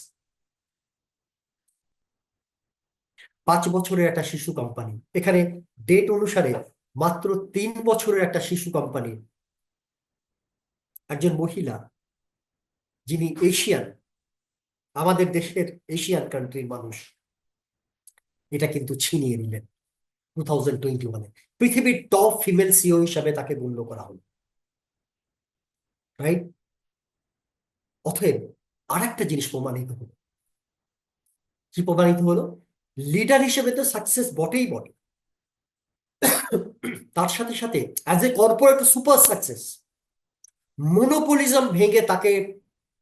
5 বছরের একটা শিশু কোম্পানি, এখানে ডেট অনুসারে মাত্র 3 বছরের একটা শিশু কোম্পানি, একজন মহিলা যিনি এশিয়ান, আমাদের দেশের এশিয়ান কান্ট্রির মানুষ, এটা কিন্তু ছিনিয়ে নিলেন 2021-এ। পৃথিবীর টপ ফিমেল সিও হিসাবে তাকে গণ্য করা হলো, রাইট? অতএব আর একটা জিনিস প্রমাণিত হলো। কি প্রমাণিত হলো? লিডার হিসেবে তো সাকসেস বটেই বটে, তার সাথে সাথে as a corporate super success. Monopolism ভেঙে তাকে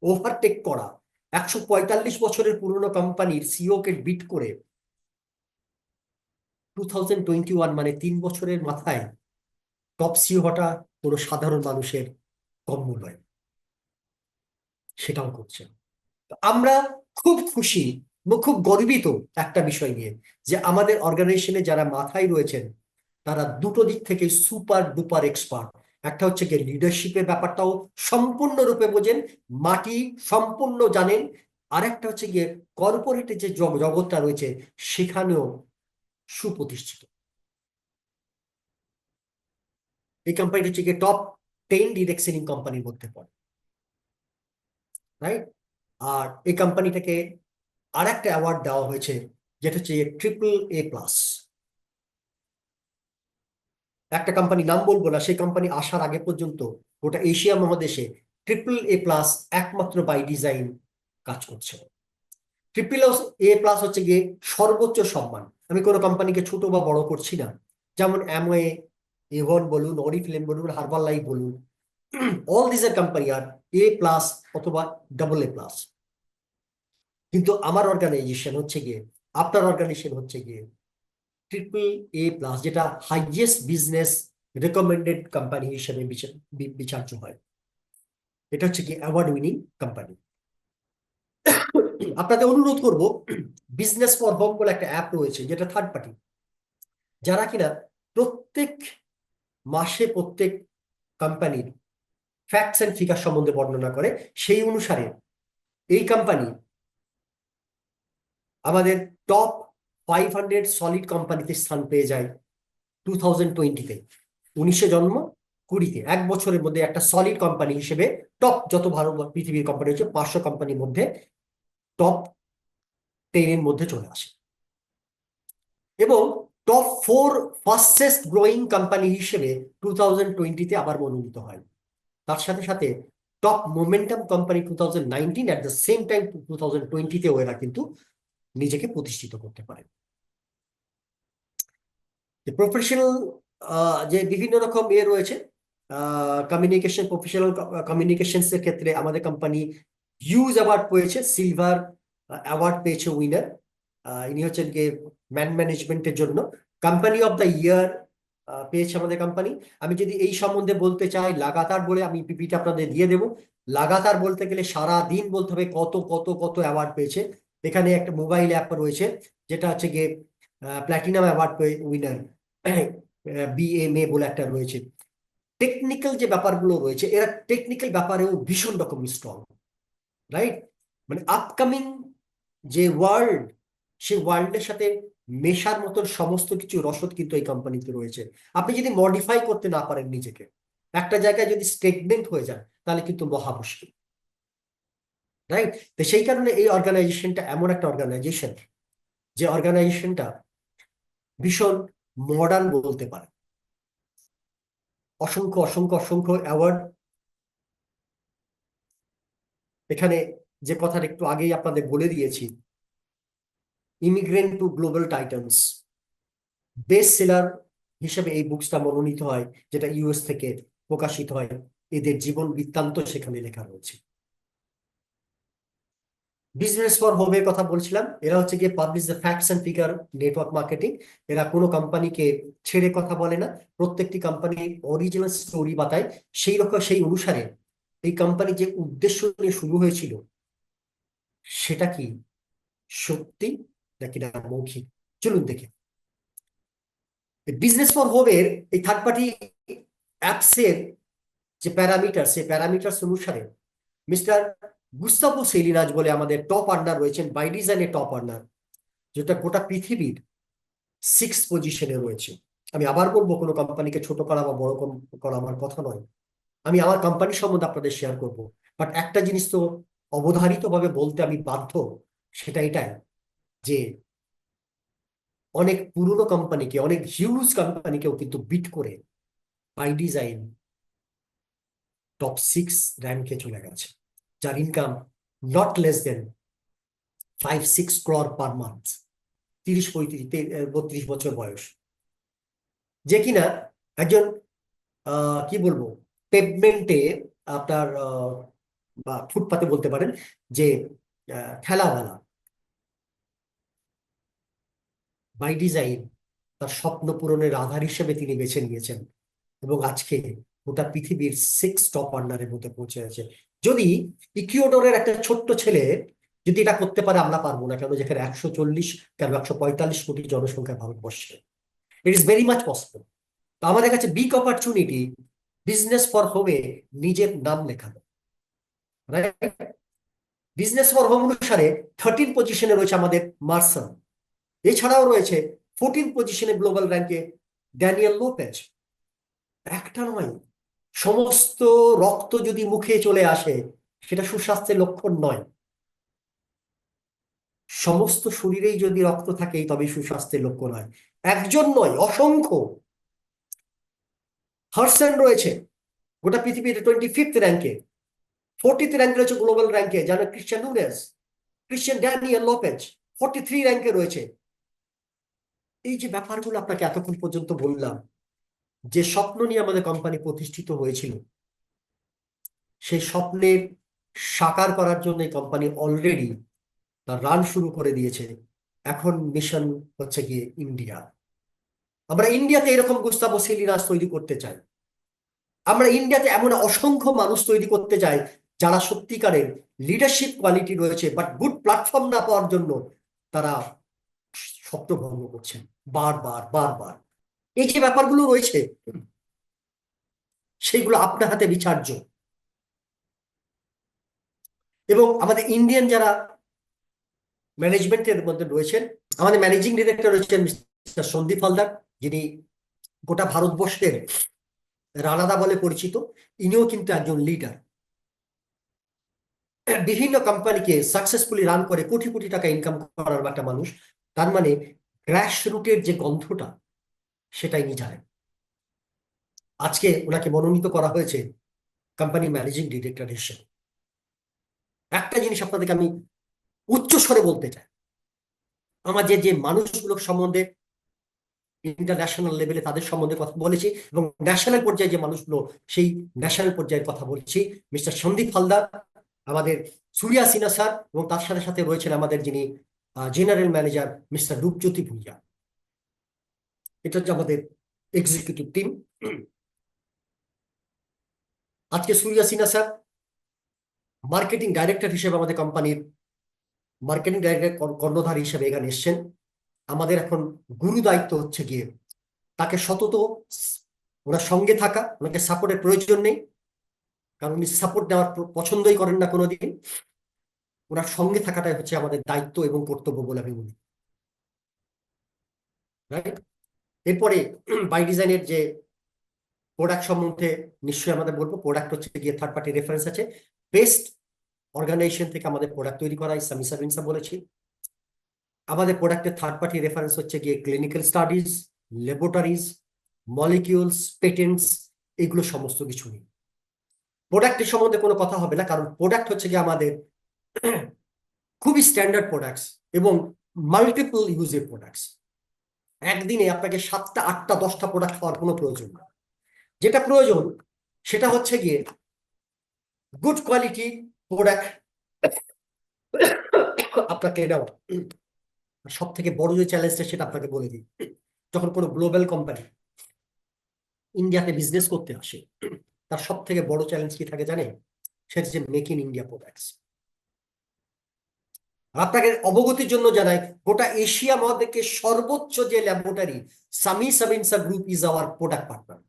ওভারটেক করা, 145 বছরের পুরনো কোম্পানির সিও কে বিট করে 2021 মানে 3 বছরের মাথায় টপ সিও হটা কোনো সাধারণ মানুষের কম্য নয়, সেটাও করছে। আমরা খুব খুশি এবং খুব গর্বিত একটা বিষয় নিয়ে, যে আমাদের অর্গানাইজেশনে যারা মাথায় রয়েছেন তারা দুটো দিক থেকে সুপার ডুপার এক্সপার্ট। একটা হচ্ছে গিয়ে লিডারশিপের ব্যাপারটাও সম্পূর্ণরূপে বোঝেন, মাটি সম্পূর্ণ জানেন। আর একটা হচ্ছে গিয়ে কর্পোরেটের যে জগৎটা রয়েছে সেখানেও সুপ্রতিষ্ঠিত। এই কোম্পানিটা হচ্ছে গিয়ে টপ 10 ডিরেক্ট সেলিং কোম্পানির মধ্যে পড়ে, রাইট? আর এই কোম্পানিটাকে আর একটা অ্যাওয়ার্ড দেওয়া হয়েছে, যেটা হচ্ছে AAA+। একটা কোম্পানি নাম বলবো না, সেই কোম্পানি আসার আগে পর্যন্ত গোটা এশিয়া মহাদেশে AAA+ একমাত্র বাই ডিজাইন কাজ করছে। AAA+ হচ্ছে গিয়ে সর্বোচ্চ সম্মান। আমি কোনো কোম্পানিকে ছোট বা বড় করছি না, যেমন অ্যামওয়ে, এভন বলুন, অরিফ্লেম বলুন, হার্বাল লাইফ বলুন, all this are company are A+ অথবা AA+। কিন্তু আমার অর্গানাইজেশন হচ্ছে গিয়ে, আপনার অর্গানাইজেশন হচ্ছে গিয়ে AAA+, যেটা হাইয়েস্ট বিজনেস রেকমেন্ডেড কোম্পানি হিসেবে বিচার্য হয়। এটা হচ্ছে কি অ্যাওয়ার্ড উইনিং কোম্পানি। আপনাদের অনুরোধ করব, বিজনেস ফর হোম বলে একটা অ্যাপ রয়েছে, যেটা থার্ড পার্টি, যারা কিনা প্রত্যেক মাসে প্রত্যেক কোম্পানির ফ্যাক্টস এন্ড ফিগার সম্বন্ধে বর্ণনা করে। সেই অনুসারে এই কোম্পানি আমাদের টপ 500 সলিড কোম্পানিতে স্থান পেয়ে যায় 2020-তে। 19-এ জন্ম, 20-তে, 1 বছরের মধ্যে একটা সলিড কোম্পানি হিসেবে টপ যত ভারত পৃথিবীর কোম্পানি হচ্ছে 500 কোম্পানির মধ্যে টপ 10-এর মধ্যে চলে আসে। এবং টপ 4 ফাস্টেস্ট গ্রোয়িং কোম্পানি হিসেবে 2020-তে আবার মনোনীত হয়। তার সাথে সাথে top momentum company 2019, at the same time 2020-তেও এরা কিন্তু নিজেকে প্রতিষ্ঠিত করতে পারে। প্রফেশনাল যে বিভিন্ন রকম রয়েছে, কমিউনিকেশন, প্রফেশনাল কমিউনিকেশনস এর ক্ষেত্রে আমাদের কোম্পানি হিউজ অ্যাওয়ার্ড পেয়েছে। সিলভার অ্যাওয়ার্ড পেয়েছে উইনার, ইনি হচ্ছেন গিয়ে ম্যান ম্যানেজমেন্টের জন্য। কোম্পানি অফ দ্য ইয়ার পেয়েছে আমাদের কোম্পানি। আমি যদি এই সম্বন্ধে বলতে চাই লাগাতার বলে, আমি পিপিটা আপনাদের দিয়ে দেবো। লাগাতার বলতে গেলে সারা দিন বলতে হবে কত কত কত অ্যাওয়ার্ড পেয়েছে। এখানে একটা মোবাইল অ্যাপ রয়েছে, যেটা হচ্ছে গিয়ে প্ল্যাটিনাম অ্যাওয়ার্ড উইনার, BMA বলে একটা রয়েছে। টেকনিক্যাল যে ব্যাপারগুলো রয়েছে, এরা টেকনিক্যাল ব্যাপারেও ভীষণ রকম স্ট্রং, রাইট? মানে আপকামিং যে ওয়ার্ল্ড, সেই ওয়ার্ল্ডের সাথে মেশার মতন সমস্ত কিছু রসদ কিন্তু এই কোম্পানিতে রয়েছে। আপনি যদি মডিফাই করতে না পারেন নিজেকে, একটা জায়গায় যদি স্টেটমেন্ট হয়ে যায়, তাহলে কিন্তু মহা মুশকিল, রাইট? তো সেই কারণে এই অর্গানাইজেশনটা এমন একটা অর্গানাইজেশন, যে অর্গানাইজেশনটা ভীষণ মডার্ন বলতে পারে। অসংখ্য অসংখ্য অসংখ্য অ্যাওয়ার্ড। এখানে যে কথাটা একটু আগেই আপনাদের বলে দিয়েছি, immigrant to global Titans, best seller হিসেবে এই বুকসটা মনোনীত হয়, যেটা ইউএস থেকে প্রকাশিত হয়। এদের জীবন বৃত্তান্ত সেখানে লেখা রয়েছে। বিজনেস ফর হোমের কথা বলছিলাম, এরা হচ্ছে গিয়ে publish the facts and figure network marketing. এরা কোনো কোম্পানিকে ছেড়ে কথা বলে না, প্রত্যেকটি কোম্পানি অরিজিনাল স্টোরি বাতায়। সেই রকম সেই অনুসারে এই কোম্পানি যে উদ্দেশ্য নিয়ে শুরু হয়েছিল সেটা কি সত্যি নাকি না মৌখিক, চলুন দেখে। বিজনেস ফর হোমের এই থার্ড পার্টি অ্যাপসের যে প্যারামিটার, সেই প্যারামিটার অনুসারে মিস্টার গুস্তাভো সেলিনাজ বলে আমাদের টপ আর্নার রয়েছেন, বাই ডিজাইনের টপ আর্নার, যেটা গোটা পৃথিবীর 6th পজিশনে রয়েছে। আমি আবার বলবো, কোনো কোম্পানিকে ছোট করা বা বড় করা আমার কথা নয়, আমি আমার কোম্পানি সম্বন্ধে আপনাদের শেয়ার করব। বাট একটা জিনিস তো অবধারিত ভাবে বলতে আমি বাধ্য, সেটা এটাই যে অনেক পুরনো কোম্পানিকে, অনেক হিউজ কোম্পানিকেও কিন্তু বিট করে বাই ডিজাইন টপ 6 র্যাঙ্কে চলে গেছে, যার income not less than 5-6 crore per month, 30-32 বয়স, যে কিনা একজন কি বলবো, পেভমেন্টে আপনার বা ফুটপাতে বলতে পারেন যে ঠেলাওয়ালা, বাই ডিজাইন তার স্বপ্ন পূরণের আধার হিসেবে তিনি বেছে নিয়েছেন, এবং আজকে গোটা পৃথিবীর 6 টপ আর্নারের মধ্যে পৌঁছে আছে। যদি ইকুয়েডরের একটা ছোট্ট ছেলে যদি এটা করতে পারে, আমরা পারবো না কেন? যেখানে 140 কেন 145 কোটি জনসংখ্যা ভারতবর্ষে, ইট ইজ ভেরি মাচ পসিবল। তো আমাদের কাছে বিগ অপরচুনিটি বিজনেস ফর হোমে নিজের নাম লেখানো। বিজনেস ফর হোম অনুসারে 13 পজিশনে রয়েছে আমাদের মার্সাল, এছাড়াও রয়েছে 14 পজিশনে গ্লোবাল র্যাঙ্কে ড্যানিয়েল লোপেজ। একটা নয়, সমস্ত রক্ত যদি মুখে চলে আসে সেটা সুস্বাস্থ্যের লক্ষণ নয়, সমস্ত শরীরেই যদি রক্ত থাকে তবে সুস্বাস্থ্যের লক্ষণ হয়। একজন নয়, অসংখ্য। হার্সেন রয়েছে গোটা পৃথিবীর 25th র্যাঙ্কে, 40th র্যাঙ্কে রয়েছে গ্লোবাল র্যাঙ্কে, জানো Christian Nunez, Christian Daniel Lopez 43 র্যাঙ্কে রয়েছে। এই যে ব্যাপারগুলো আপনাকে এতক্ষণ পর্যন্ত বললাম, যে স্বপ্ন নিয়ে আমাদের কোম্পানি প্রতিষ্ঠিত হয়েছিল, সেই স্বপ্নের সাকার করার জন্য এই কোম্পানি অলরেডি তার রান শুরু করে দিয়েছে। এখন মিশন হচ্ছে গিয়ে ইন্ডিয়া। আমরা ইন্ডিয়াতে এরকম গুস্তাভো সেলিনাস তৈরি করতে চাই। আমরা ইন্ডিয়াতে এমন অসংখ্য মানুষ তৈরি করতে চাই যারা সত্যিকারের লিডারশিপ কোয়ালিটি রয়েছে, বাট গুড প্ল্যাটফর্ম না পাওয়ার জন্য তারা স্বপ্ন ভঙ্গ করছেন বারবার বারবার। এই যে ব্যাপারগুলো রয়েছে, সেইগুলো আপনার হাতে বিচার্য। এবং আমাদের ইন্ডিয়ান যারা ম্যানেজমেন্টের মধ্যে রয়েছেন, আমাদের ম্যানেজিং ডিরেক্টর রয়েছেন মিস্টার সন্দীপ হালদার, যিনি গোটা ভারতবর্ষের রানাদা বলে পরিচিত। ইনিও কিন্তু একজন লিডার, বিভিন্ন কোম্পানিকে সাকসেসফুলি রান করে কোটি কোটি টাকা ইনকাম করার একটা মানুষ। তার মানে গ্রাস রুটের যে গন্ধটা, সেটাই ইনি জানেন। আজকে ওনাকে মনোনীত করা হয়েছে কোম্পানি ম্যানেজিং ডিরেক্টর হিসেবে। একটা জিনিস আপনাদেরকে আমি উচ্চ স্বরে বলতে চাই, আমাদের যে মানুষগুলো সম্বন্ধে ইন্টারন্যাশনাল লেভেলে তাদের সম্বন্ধে কথা বলেছি, এবং ন্যাশনাল পর্যায়ে যে মানুষগুলো, সেই ন্যাশনাল পর্যায়ের কথা বলছি। মিস্টার সন্দীপ হালদার, আমাদের সূর্যা সিনহা স্যার, এবং তার সাথে সাথে রয়েছেন আমাদের যিনি general manager mister Rupjyoti Bhuiyan. এটা হচ্ছে আমাদের এক্সিকিউটিভ টিম। আজকে সূর্যা সিনহা স্যার মার্কেটিং ডাইরেক্টর হিসেবে আমাদের কোম্পানির মার্কেটিং ডাইরেক্টর কর্ণধার হিসেবে এখানে এসছেন। আমাদের এখন গুরু দায়িত্ব হচ্ছে গিয়ে তাকে সতত ওনার সঙ্গে থাকা, ওনাকে সাপোর্টের প্রয়োজন নেই, কারণ উনি সাপোর্ট দেওয়ার পছন্দই করেন না কোনোদিন। ওনার সঙ্গে থাকাটাই হচ্ছে আমাদের দায়িত্ব এবং কর্তব্য বলে আমি মনে করি। রাইট? এরপরে বাই ডিজাইনের যে প্রোডাক্ট সম্বন্ধে নিশ্চয়ই আমাদের বলবো। প্রোডাক্ট হচ্ছে গিয়ে থার্ড পার্টি রেফারেন্স আছে, বেস্ট অর্গানাইজেশন থেকে আমাদের প্রোডাক্ট তৈরি করা, ইসলামী সার্ভিসা বলেছি। আমাদের প্রোডাক্টের থার্ড পার্টি রেফারেন্স হচ্ছে গিয়ে clinical studies, laboratories, molecules, patents, এগুলো সমস্ত কিছু নেই। প্রোডাক্টের সম্বন্ধে কোনো কথা হবে না, কারণ প্রোডাক্ট হচ্ছে গিয়ে আমাদের খুবই স্ট্যান্ডার্ড প্রোডাক্টস এবং মাল্টিপল ইউজের প্রোডাক্টস। একদিনে আপনাকে 7টা 8টা 10টা প্রোডাক্ট খাওয়ার কোনো প্রয়োজন না। যেটা প্রয়োজন সেটা হচ্ছে গিয়ে গুড কোয়ালিটি প্রোডাক্ট আপনাকে নেওয়া। সব থেকে বড় যে চ্যালেঞ্জটা সেটা আপনাকে বলে দিই, যখন কোনো গ্লোবাল কোম্পানি ইন্ডিয়াতে বিজনেস করতে আসে, তার সব থেকে বড় চ্যালেঞ্জ কি থাকে জানেন? সেটা হচ্ছে মেক ইন ইন্ডিয়া প্রোডাক্টস। আপনাকে অবগতির জন্য জানাই, গোটা এশিয়া মহাদেশে সর্বোচ্চ যে laboratory, Sami Sabinsa Group is our product partner.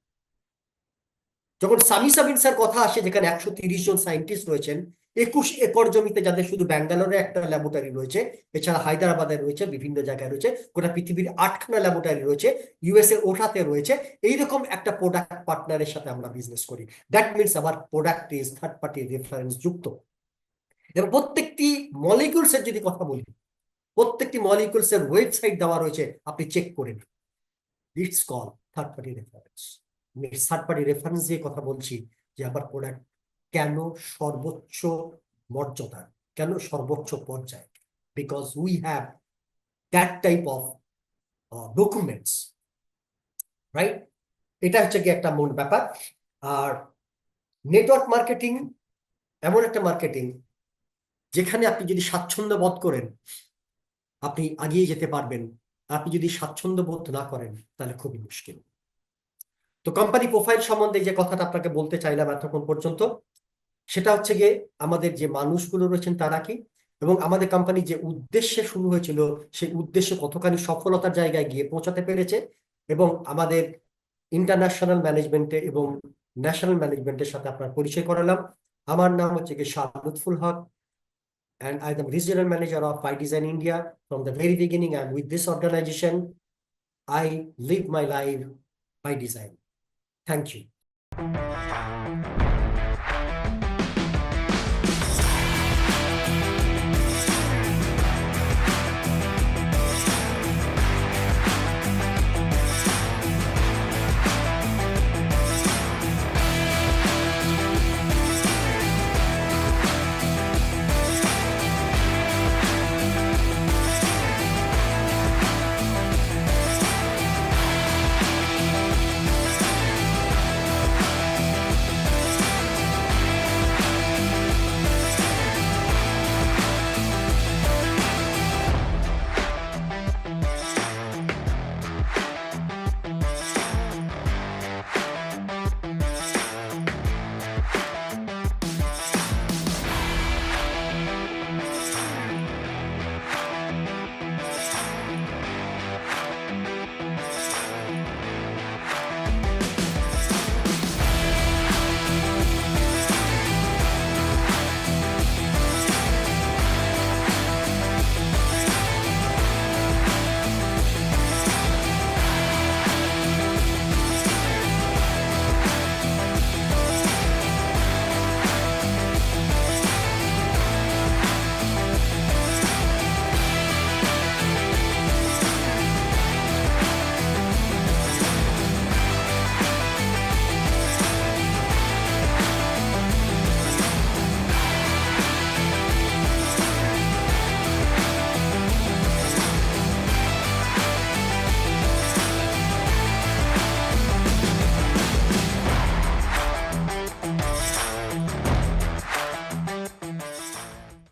যখন সামি সাবিনসার কথা আসে, যেখানে 130 জন সায়েন্টিস্ট রয়েছেন, 21 একর জমিতে, যাদের শুধু ব্যাঙ্গালোরে একটা ল্যাবরেটরি রয়েছে, এছাড়া হায়দ্রাবাদে রয়েছে, বিভিন্ন জায়গায় রয়েছে, গোটা পৃথিবীর 8খানা ল্যাবরেটরি রয়েছে, ইউএসএ ওঠাতে রয়েছে, এইরকম একটা প্রোডাক্ট পার্টনারের সাথে আমরা বিজনেস করি। দ্যাট মিনস আমার product is third party reference যুক্ত। এবং প্রত্যেকটি মলিকিউলস এর যদি কথা বলি, প্রত্যেকটি মলিকিউলস এর ওয়েবসাইট দেওয়া রয়েছে, আপনি চেক করে নিন। It's call third party reference. Third party reference দিয়ে কথা বলছি যে আমার প্রোডাক্ট কেন সর্বোচ্চ মর্যাদা, কেন সর্বোচ্চ পর্যায়ে, because we have that type of documents, right? এটা হচ্ছে কি একটা মূল ব্যাপার। আর নেটওয়ার্ক মার্কেটিং এমন একটা মার্কেটিং যেখানে আপনি যদি স্বাচ্ছন্দ্য বোধ করেন, আপনি এগিয়ে যেতে পারবেন। আপনি যদি স্বাচ্ছন্দ্য বোধ না করেন, তাহলে খুবই মুশকিল। তো কোম্পানি প্রোফাইল সম্বন্ধে যে কথাটা আপনাকে বলতে চাইলাম এতক্ষণ পর্যন্ত, সেটা হচ্ছে গিয়ে আমাদের যে মানুষগুলো রয়েছেন তারা কি, এবং আমাদের কোম্পানি যে উদ্দেশ্যে শুরু হয়েছিল সেই উদ্দেশ্যে কতখানি সফলতার জায়গায় গিয়ে পৌঁছাতে পেরেছে, এবং আমাদের ইন্টারন্যাশনাল ম্যানেজমেন্টে এবং ন্যাশনাল ম্যানেজমেন্টের সাথে আপনার পরিচয় করালাম। আমার নাম হচ্ছে গিয়ে শাহ লুৎফুল হক, and I am regional manager of By Design India. From the very beginning, and with this organization, I live my life by design. Thank you.